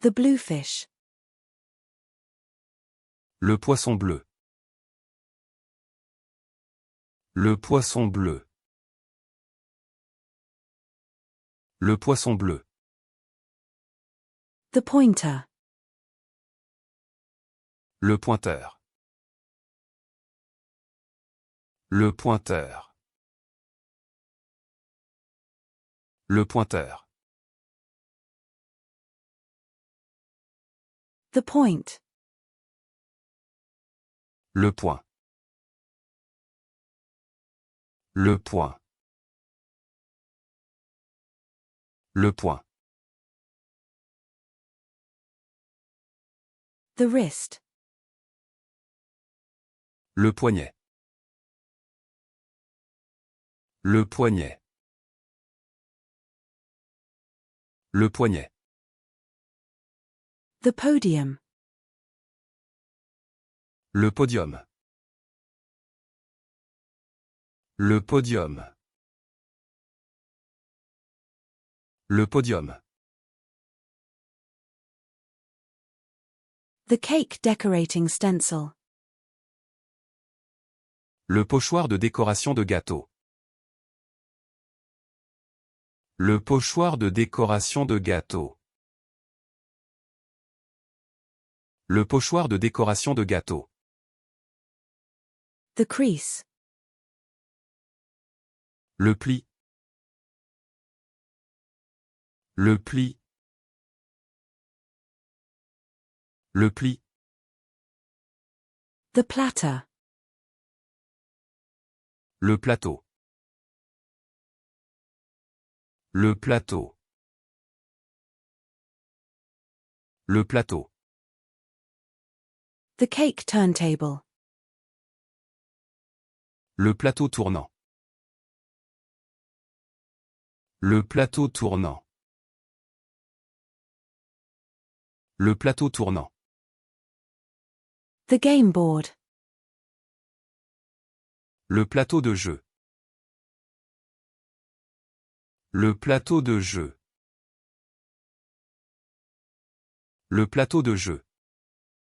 The bluefish. Le poisson bleu. Le poisson bleu. Le poisson bleu. The pointer. Le pointeur. Le pointeur. Le pointeur. The point. Le point. Le point. Le point. The wrist. Le poignet. Le poignet. Le poignet. The podium. Le podium. Le podium. Le podium. The cake decorating stencil. Le pochoir de décoration de gâteau. Le pochoir de décoration de gâteau. Le pochoir de décoration de gâteau. The crease. Le pli. Le pli. Le pli. The platter. Le plateau. Le plateau. Le plateau. The cake turntable. Le plateau tournant. Le plateau tournant. Le plateau tournant. The game board. Le plateau de jeu. Le plateau de jeu. Le plateau de jeu.